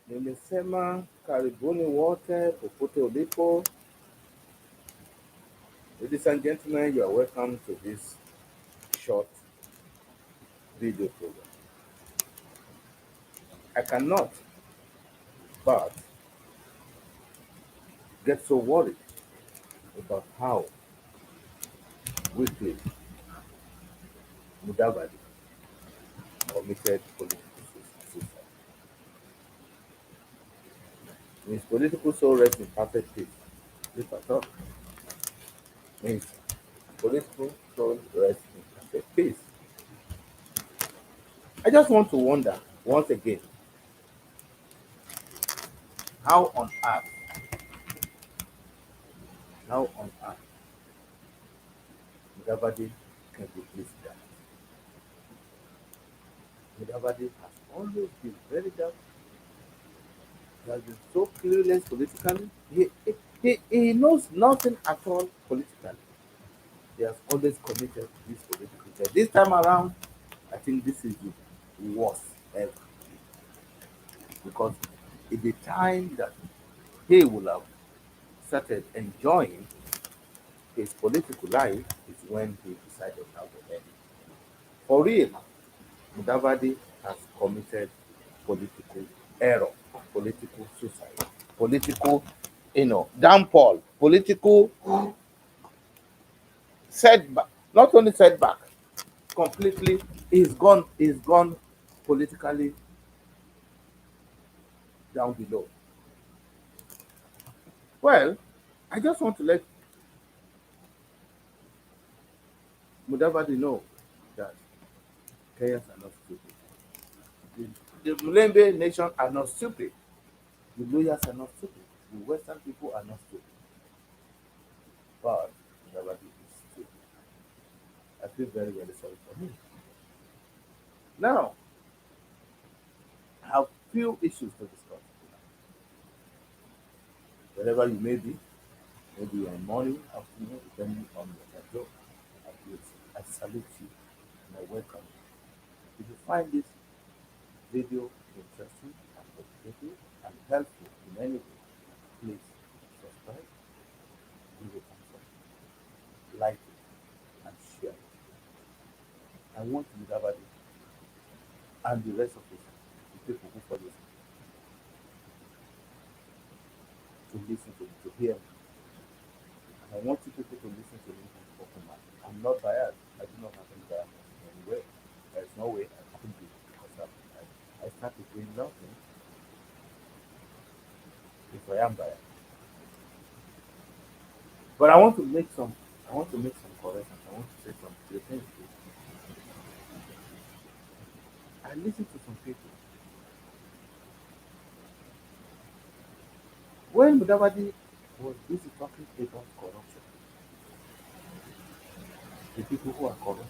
Nimesema karibuni wote popote ulipo. Ladies and gentlemen, you are welcome to this short video program. I cannot but get so worried about how Wilclif Mudavadi committed political suicide. Means political soul rests in perfect peace. If I talk, means political soul rests in perfect peace. I just want to wonder once again, how on earth, how on earth Mudavadi can be pleased that. Mudavadi has always been very dark. He has been so clueless politically. He knows nothing at all politically. He has always committed this political thing. This time around, I think this is the worst ever. Because at the time that he would have started enjoying his political life is when he decided how to end. For real, Mudavadi has committed political error, political suicide, political, downfall, political setback. Not only setback, completely he's gone politically down below. Well, I just want to let Mudavadi know that Kenyans are not stupid. The Mulembe nation are not stupid. The lawyers are not stupid. The Western people are not stupid. But Mudavadi is stupid. I feel very, very sorry for him. Now, I have few issues to discuss. Wherever you may be, maybe you're in morning, afternoon, depending on your job, I salute you and I welcome you. If you find this video interesting and educative and helpful in any way, please subscribe, give it a thumbs up, like it, and share it. I want Mudavadi and the rest of the people who follow to listen to hear me. I want you people to listen to me and open mind. I'm not biased. I do not have any bias in any way. There's no way I could be because I started doing nothing if I am biased. But I want to make some corrections. I want to say some few things. I listen to some people. When Mudavadi was busy talking about corruption, the people who are corrupt,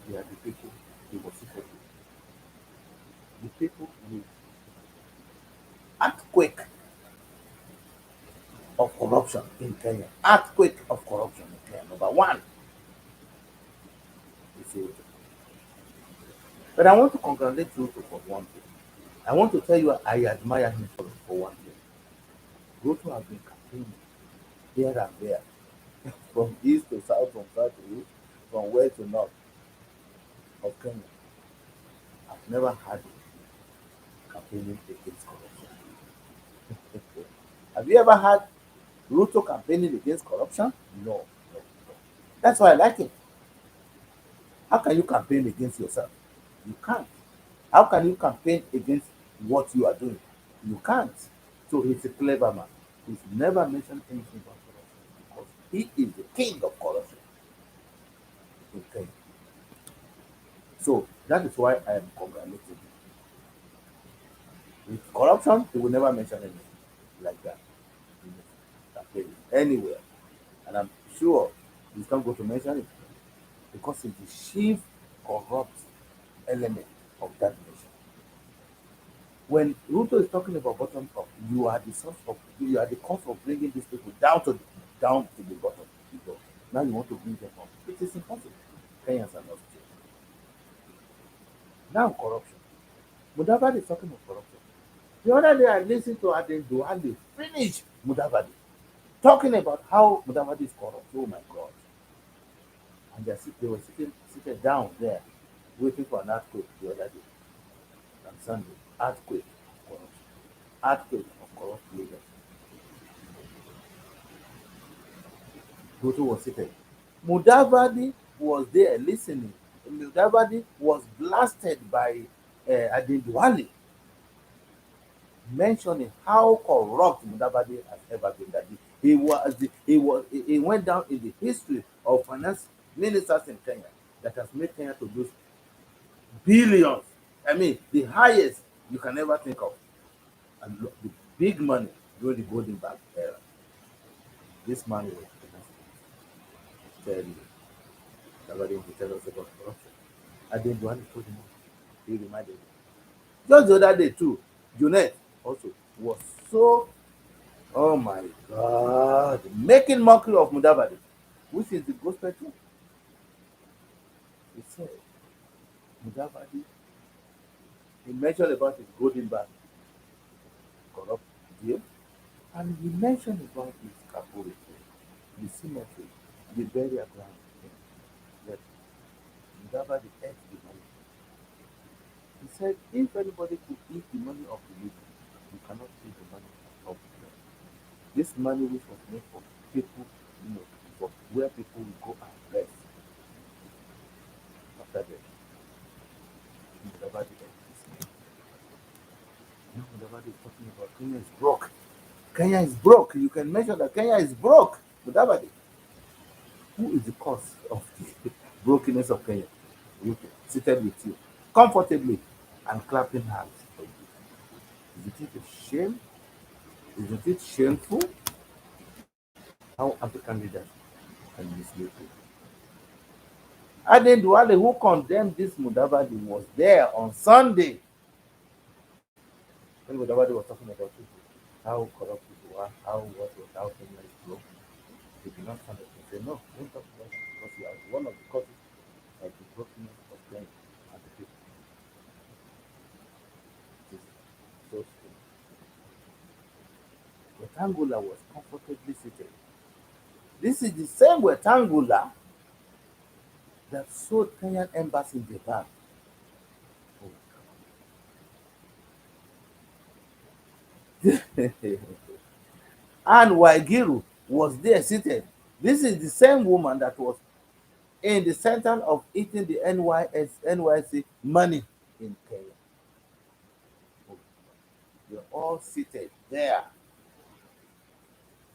they are the people he was supposed to. The people with earthquake of corruption in Kenya. Earthquake of corruption in Kenya. Number one is Ruto. But I want to congratulate Ruto for one thing. I want to tell you I admire him for one thing. Ruto has been campaigning here and there, from east to south, from south to east, from west to north of Kenya. I've never had him campaigning against corruption. Have you ever had Ruto campaigning against corruption? No, no, no. That's why I like him. How can you campaign against yourself? You can't. How can you campaign against what you are doing? You can't. So he's a clever man. He's never mentioned anything about corruption because he is the king of corruption in Kenya. So that is why I am congratulating him. With corruption, he will never mention anything like that in his campaign anywhere. And I'm sure he's not going to mention it because he's the chief corrupt element of that nation. When Ruto is talking about bottom up, you are the cause of bringing these people down to the bottom. Now you want to bring them up. It is impossible. Kenyans are not stupid. Now corruption. Mudavadi is talking of corruption. The other day I listened to Aden Duale finish Mudavadi, talking about how Mudavadi is corrupt. Oh my God. And they were seated down there waiting for an earthquake the other day on Sunday. Earthquake of corruption. Earthquake of corrupt leaders. Goto was seated. Mudavadi was there listening. Mudavadi was blasted by Aden Duale, mentioning how corrupt Mudavadi has ever been. That he went down in the history of finance ministers in Kenya that has made Kenya to lose billions. I mean, the highest you can ever think of, and the big money during the golden bag era. This man was tell you, nobody to tell us about corruption. I didn't want to put him on. He reminded me. Just the other day too, Junet also was so, oh my God, making mockery of Mudavadi, which is the gospel too. He said, Mudavadi, he mentioned about his golden bag corrupt deal, and he mentioned about his Kapuri, the cemetery, the burial ground, that Mudavadi ate the money. He said, if anybody could eat the money of the living, you cannot eat the money of the dead. This money which was made for people, for where people will go and rest after death. Mudavadi ate this. Now Mudavadi is talking about Kenya is broke. Kenya is broke. You can measure that Kenya is broke. Mudavadi, who is the cause of the brokenness of Kenya? You seated with you comfortably and clapping hands for you. Isn't it a shame? Isn't it shameful how African leaders can mislead people? Aden Duale, who condemned this Mudavadi, was there on Sunday when Mudavadi was talking about people, how corrupt people are, how Kenya is broke. They did not stand up and say, no, don't talk about that because you are one of the causes of the brokenness of Kenya and the people. It is so strange. Wetangula was comfortably seated. This is the same Wetangula that sold Kenyan embassy in Japan. Oh, and Waigiru was there seated. This is the same woman that was in the center of eating the NYC money in Kenya. Oh, they're all seated there,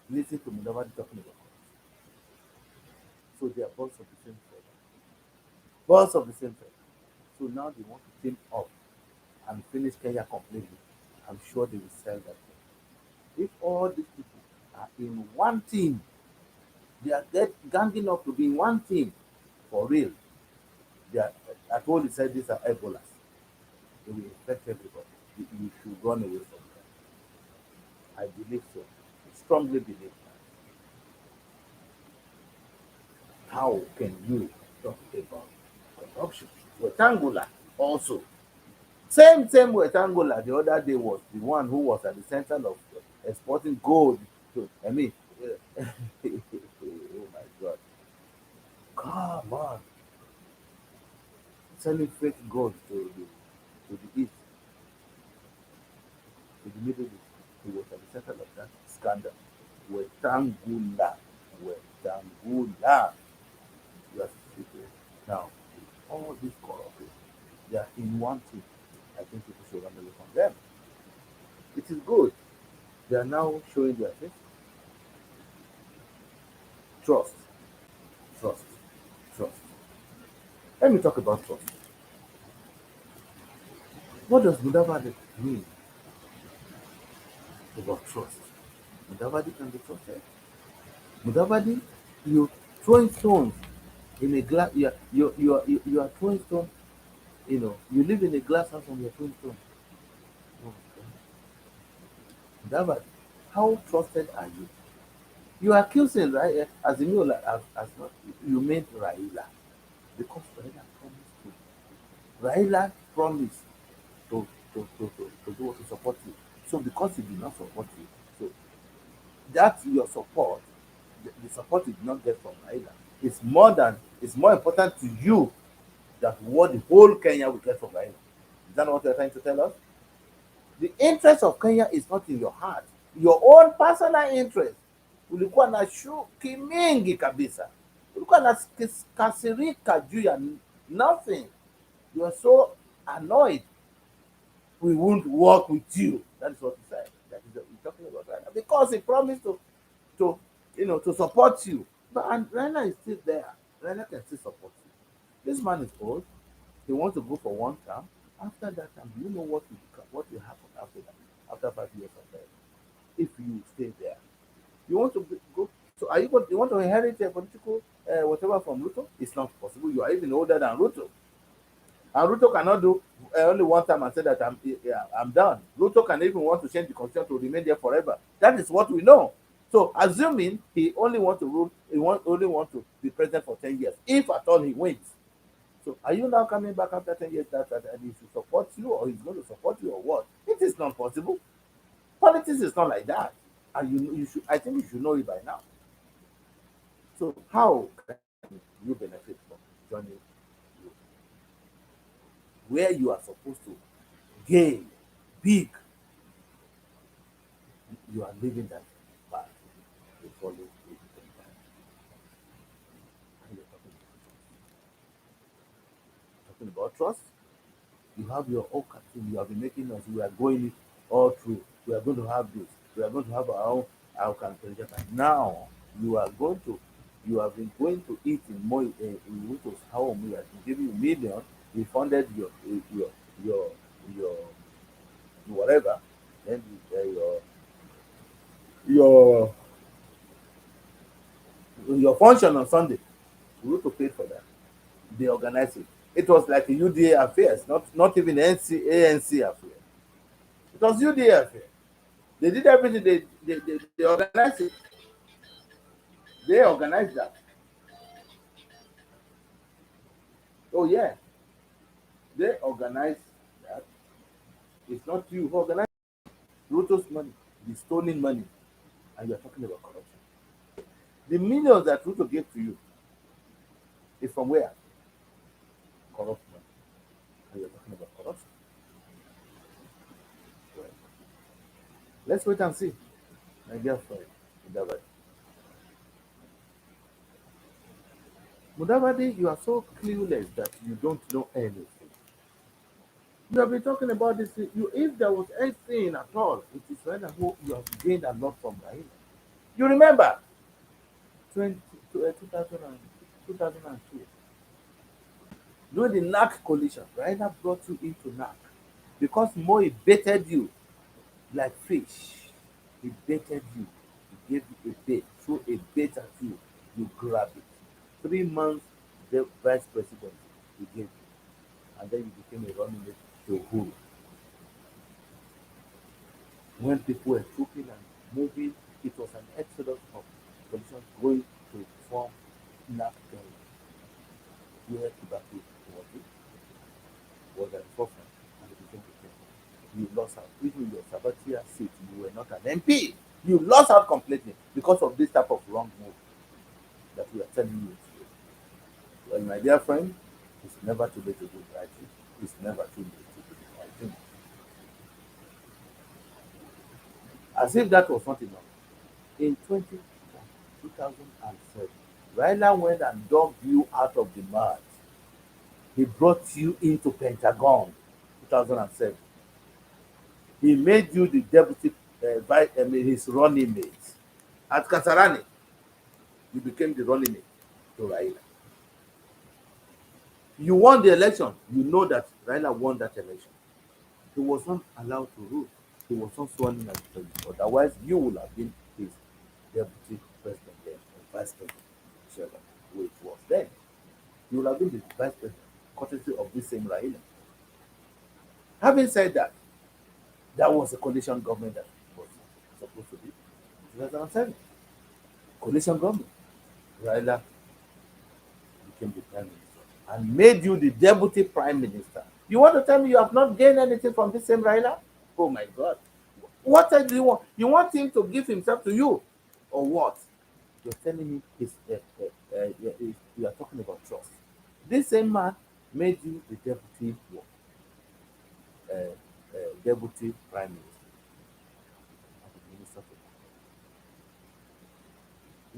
listening to Mudavadi talking about it. So they are birds of the same feather. Birds of the same feather. So now they want to team up and finish Kenya completely. I'm sure they will sell that thing. If all these people are in one team, they are ganging up to be in one team for real. They are, I told you, said these are Ebolas. They will infect everybody. You should run away from them. I believe so. I strongly believe that. How can you talk about corruption? Wetangula also. Same Wetangula the other day was the one who was at the center of exporting gold to, I mean, oh my God. Come on. Selling fake gold to the East, to the Middle East. He was at the center of that scandal. Wetangula. Wetangula. You are stupid. Now, all these corruption, they are in one thing. I think people should run away from them. It is good. They are now showing their face. Trust, trust, trust. Let me talk about trust. What does Mudavadi mean about trust? Mudavadi can be trusted. Mudavadi, you throwing stones in a glass. You are throwing stones. You live in a glass house and you're throwing stones. Oh, Mudavadi, how trusted are you? You are accusing right as a new as not you made Raila because Raila promised to. Raila promised to to do what to support you. So because he did not support you, so that your support, the support you did not get from Raila, is more important to you than what the whole Kenya will get from Raila. Is that not what you're trying to tell us? The interest of Kenya is not in your heart. Your own personal interest. Ulikuwa na shuki mingi kabisa. Ulikuwa na kasirika juu ya nothing. You are so annoyed. We won't work with you. That is what he said. That is what we're talking about right now. Because he promised to to support you. But and Raila is still there. Raila can still support you. This man is old. He wants to go for one term. After that time, do you know what will happen after that? After 5 years of that, if you stay there, you want to go. So are you going? You want to inherit a political whatever from Ruto? It's not possible. You are even older than Ruto, and Ruto cannot do only one time and say that I'm done. Ruto can even want to change the constitution to remain there forever. That is what we know. So assuming he only want to rule, only want to be president for 10 years, if at all he wins. So are you now coming back after 10 years that he should support you or he's going to support you or what? It is not possible. Politics is not like that. And you should I think you should know it by now. So how can you benefit from joining you where you are supposed to gain big, you are living that path. You follow it. And you're talking about trust. You have your own cartoon. You have been making us. We are going it all through. We are going to have this. We are going to have our campaign. Now you are going to. You have been going to eat in more in Ruto's home. We have been giving you millions. We funded your your whatever. Then your your function on Sunday. Ruto paid for that. They organized it. It was like a UDA affairs, not even ANC affair. It was UDA affair. They did everything. They organized it. They organized that. Oh yeah, they organized that. It's not you who organized Ruto's money, the stolen money, and you're talking about corruption. The millions that Ruto gave to you is from where? Corrupt money. And you're talking about corruption. Well, let's wait and see. My dear friend, Mudavadi. Mudavadi, you are so clueless that you don't know anything. You have been talking about this. If there was anything at all, it is rather who you have gained a lot from Raila. You remember 20, 2000 2002, during the NAC coalition, Raila brought you into NAC because Moi baited you like fish. He baited you. He gave you a bait, threw a bait at you. You grab it. 3 months, the vice president, he gave you. And then you became a running mate to Uhuru. When people were trooping and moving, it was an exodus of politicians going to form NAC where Kibaki was at the forefront and it became the king. You lost out. Even your Sabatia seat, you were not an MP. You lost out completely because of this type of wrong move that we are telling you. Well, my dear friend, it's never too late to do the right thing. It's never too late to do the right thing. As if that was not enough. In 2007, Raila went and dug you out of the mud. He brought you into Pentagon 2007. He made you the deputy vice, his running mate. At Kasarani, you became the running mate to Raila. You won the election. You know that Raila won that election. He was not allowed to rule. He was not sworn in as president. Otherwise, you would have been his deputy president then, or vice president, whichever way it was then. You would have been the vice president, courtesy of this same Raila. Having said that, that was a coalition government that was supposed to be 2007. Coalition government. Raila became the prime minister and made you the deputy prime minister. You want to tell me you have not gained anything from this same Raila? Oh my God. What else do you want? You want him to give himself to you? Or what? You're telling me you are talking about trust. This same man made you the deputy prime minister and the minister for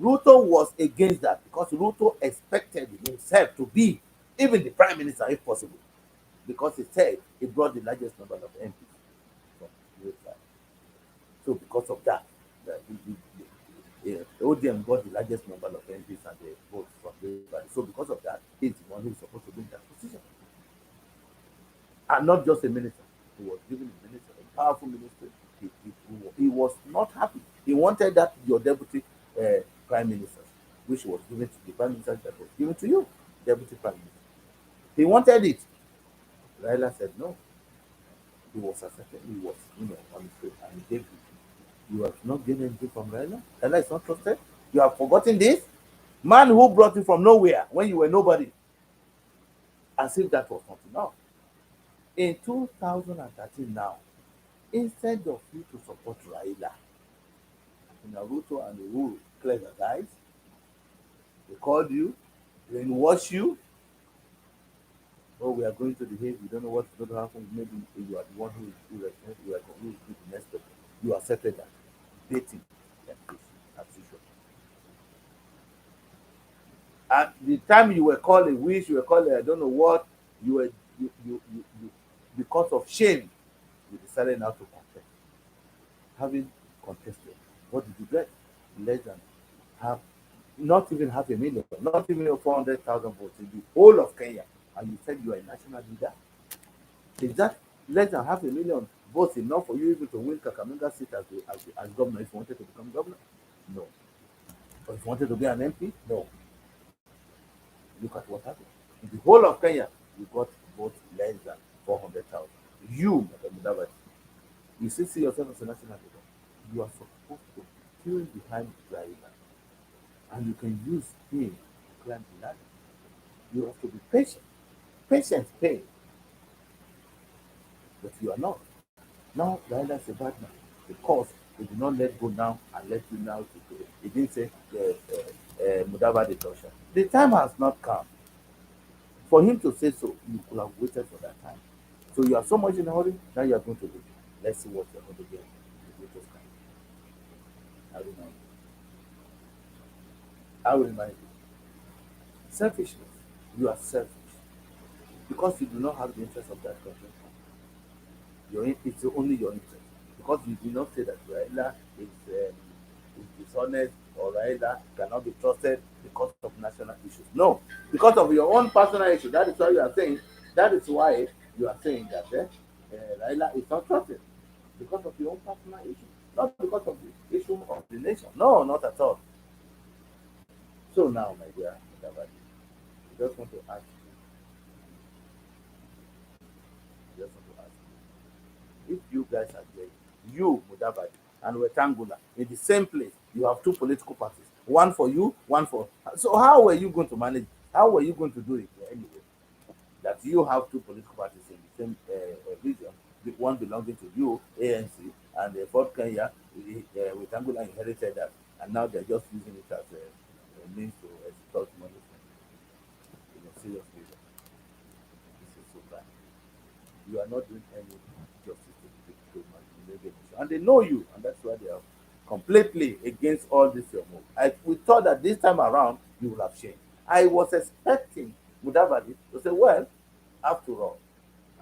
Ruto was against that because Ruto expected himself to be even the prime minister if possible because he said he brought the largest number of MPs from the side. So because of that, ODM got the largest number of MPs and the votes from the side. So because of that, he's the one who is supposed to be in that position. And not just a minister. He was given a minister, a powerful minister. He was not happy. He wanted that your deputy prime minister, which was given to the prime minister that was given to you, deputy prime minister. He wanted it. Raila said no. He was accepted. He was, on his way, and he gave it. You have not gained anything from Raila. Raila is not trusted. You have forgotten this man who brought you from nowhere when you were nobody, as if that was not enough. In 2013 now, instead of you to support Raila, Naruto and Uhuru, clever guys, they called you, brainwash you. Oh, we are going to the Hague. We don't know what's going to happen. Maybe you are the one who are who will be the next person. You accepted that. Dating like this, as usual. At the time you were called a witch, you were called I don't know what, you were you because of shame, you decided now to contest. Having contested, what did you get? Less than half, not even half a million, not even 400,000 votes in the whole of Kenya. And you said you are a national leader. Is that less than half a million votes enough for you even to win Kakamega seat as governor if you wanted to become governor? No. Or if you wanted to be an MP? No. Look at what happened. In the whole of Kenya, you got votes less than 400,000. You, Madam Mudavadi, you still see yourself as a national leader. You are supposed to queue behind Raila, and you can use him to climb the ladder. You have to be patient. Patience pay, but you are not. Now Raila is a bad man because he did not let go now and let you now to do it. He didn't say Mudavadi torture. The time has not come for him to say so. You could have waited for that time. So you are so much in a hurry. Now you are going to do it. Let's see what you are going to get. I will remind you. I will remind you. Selfishness. You are selfish because you do not have the interest of that country. It's only your interest because you do not say that Raila is dishonest or Raila cannot be trusted because of national issues. No, because of your own personal issue. That is why you are saying. That is why you are saying that Raila is not trusted because of your own personal issue, not because of the issue of the nation. No, not at all. So now, my dear Mudavadi, I just want to ask you, just want to ask you, if you guys are there, you, Mudavadi, and Wetangula, in the same place, you have two political parties, one for you, one for. So how were you going to manage? How were you going to do it anyway? That you have two political parties in the same region, the one belonging to you, ANC, and the fourth Kenya, Wetangula inherited that, and now they're just using it as a means to extort money from serious reason. This is so bad. You are not doing any justice to Malay nation. And they know you, and that's why they are completely against all this your move. We thought that this time around you will have changed. I was expecting Mudavadi to say, well, after all,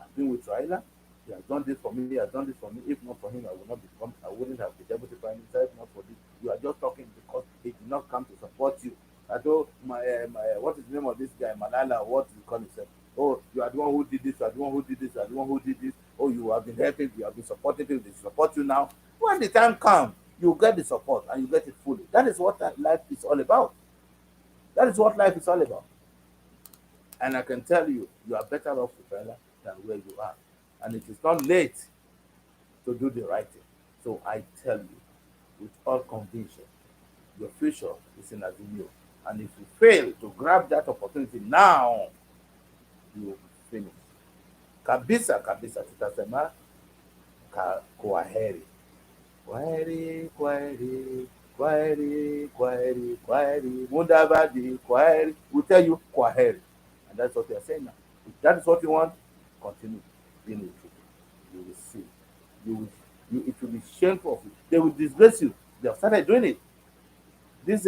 I've been with Raila. He has done this for me. He has done this for me. If not for him, I would not become. I wouldn't have the deputy prime minister. If not for this, you are just talking because he did not come to support you. I told what is the name of this guy, Malala? What do you call himself? Oh, you are the one who did this. You are the one who did this. You are the one who did this. Oh, you have been helping. You have been supporting him. They support you now. When the time comes, you get the support and you get it fully. That is what life is all about. That is what life is all about. And I can tell you, you are better off with Raila than where you are. And it is not late to do the right thing. So I tell you, with all conviction, your future is in Azimio. And if you fail to grab that opportunity now, you will be finished. Kabisa kabisa, tutasema kwaheri. Kwaheri, kwaheri, kwaheri, kwaheri, kwaheri. Mudavadi, kwaheri. We tell you kwaheri. And that's what they are saying now. If that is what you want, continue being with people. You will see. You will, it will be shameful of you. They will disgrace you. They have started doing it. This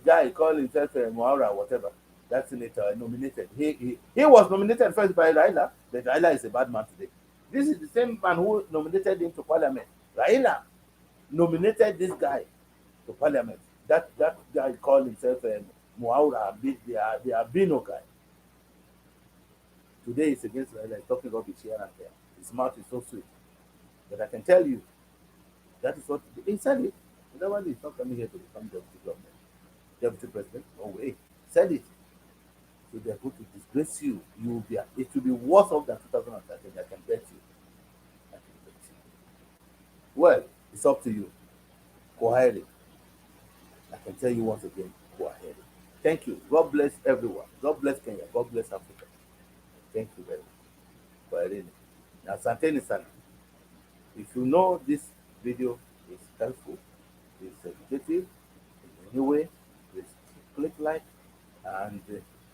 guy called himself Moara, whatever, that senator nominated. He was nominated first by Raila, but Raila is a bad man today. This is the same man who nominated him to parliament. Raila nominated this guy to parliament. That guy called himself Moaura, the Albino guy. Today he's against Raila, he's talking rubbish here and there. His mouth is so sweet. But I can tell you, that is what he said it. Nobody is not coming here to become deputy government, deputy president. Oh wait, said it. So they're going to disgrace you. You will be it will be worse off than 2013. I can bet you. I can bet you. Well, it's up to you. Go ahead. I can tell you once again, go ahead. Thank you. God bless everyone. God bless Kenya. God bless Africa. Thank you very much. Go ahead. Now, Santeni Sana, if you know this video is helpful, is educative in any way, please click like and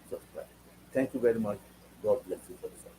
subscribe. Thank you very much. God bless you for this.